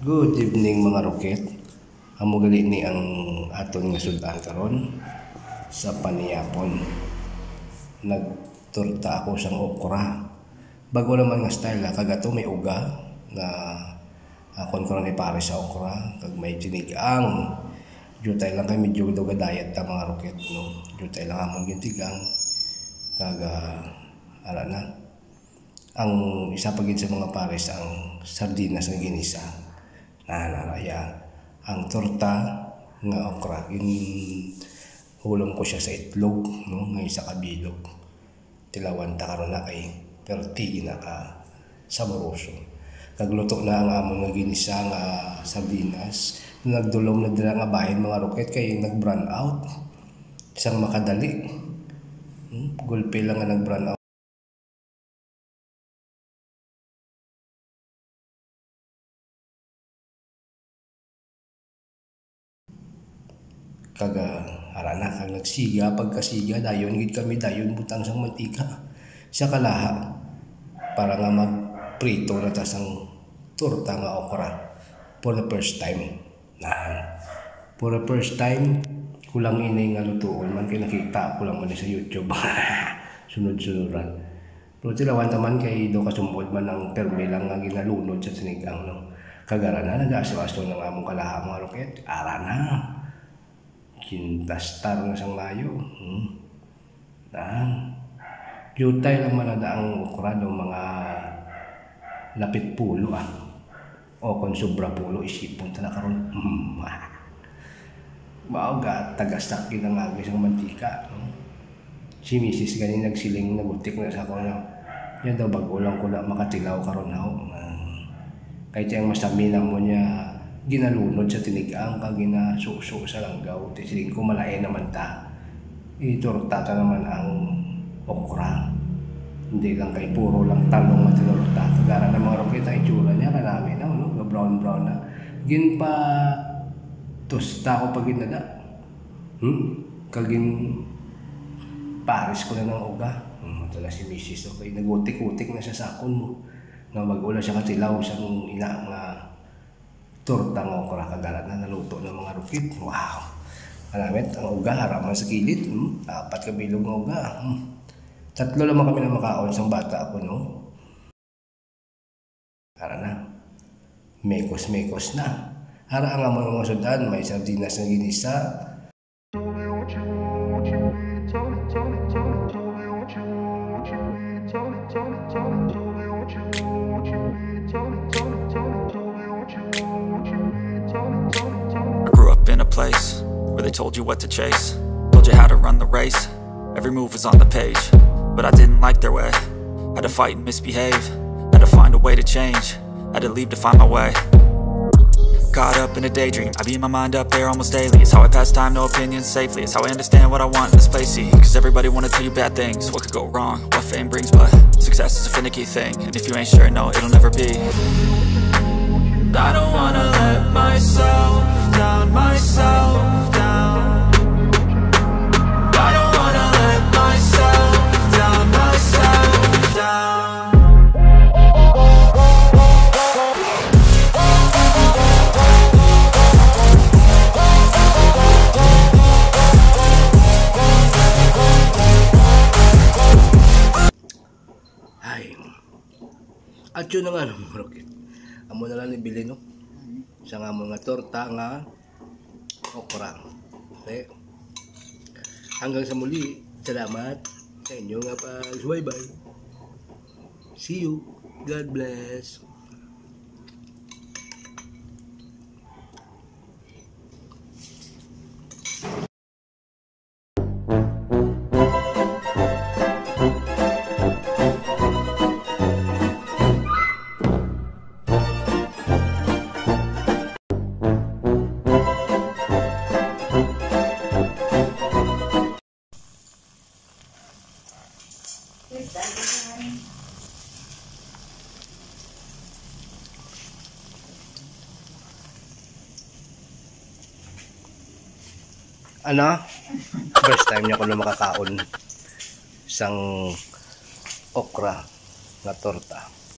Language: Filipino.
Good evening mga roket. Amo gali ni ang aton nga sudan karon sa paniyapon. Nagturta ako sang okra. Bago naman nga style kagato may uga na akon karon ay pare sa okra kag may tinigang. Jutay lang kay medyo daw diet ta mga roket no. Jutay lang amon gintigang kag ala na. Ang isa pagid sa mga pares ang sardinas nga ginisa. Naraya ang torta nga okra hulong ko siya sa itlog no nga isa ka bilog tilawan ta karon na kay perti na ka saboroso kagluto na ang amon nga ginisa nga sardinas nagdulom na dira nga bahin mga roket kay nag-brown out isang makadali gulpe lang nga nag-brown out kaga arana kag nagsiga pagkasiga dayon gid kami dayon butang sang mantika sa kalaha para nga magprito na ta sang torta nga okra for the first time for the first time kulang inay nga lutuon man kay nakita ko lang man sa YouTube sunod-sunuran pero tilawan taman kay do kasumbod man ang perme lang nga ginalunod sa sinigang no kagarana nagaso-aso ng among kalaha mga roket arana kintastar na sang layo. Jutay lang man na ang okra do mga lapit pulo o kung sobra pulo isipon ta na karon. Mao ga tagastak ginang isang mantika. Si Mrs. ganin nagsiling na butik na sa ko na. Yan daw bago lang ko na makatilaw karon na. Kahit yung masaminan mo niya ginalunod sa tinigang kag ginasuso sa langgaw tisiling ko malain naman ta itorta ta naman ang okra hindi lang kay puro lang talong at tinurta kagara ng mga roket ay itsura niya kanami na no brown na gin pa tosta ko pag ginada kagin pares ko na ng uga tala si Mrs. okay nagutik-utik na sa sakon mo na mag-ula siya katilaw sa ina nga torta nga okra kagalat na naluto ng mga rukit. Wow! Malamit, ang uga, haraman sa kilid. 4 ka bilog ng uga. 3 naman kami na makaon sa bata ako, no? Hara na. Mekos na. Hara ang amon mga sudan, may sardinas na ginisa. Place where they told you what to chase, told you how to run the race. Every move was on the page, but I didn't like their way. Had to fight and misbehave, had to find a way to change, had to leave to find my way. Caught up in a daydream, I beat my mind up there almost daily. It's how I pass time, no opinions safely. It's how I understand what I want in this place, see. Cause everybody wanna tell you bad things, what could go wrong, what fame brings. But success is a finicky thing, and if you ain't sure, no, it'll never be. I don't wanna let myself down, myself down. I don't wanna let myself down, myself down. Ay, at yun na nga no, Rocket. Amo na lang nibili no sa nga mga torta nga okra. Okay. Hanggang sa muli, salamat sa inyo nga pag-subaybay. See you. God bless. Ano? First time niya ko na makakaon isang okra na torta.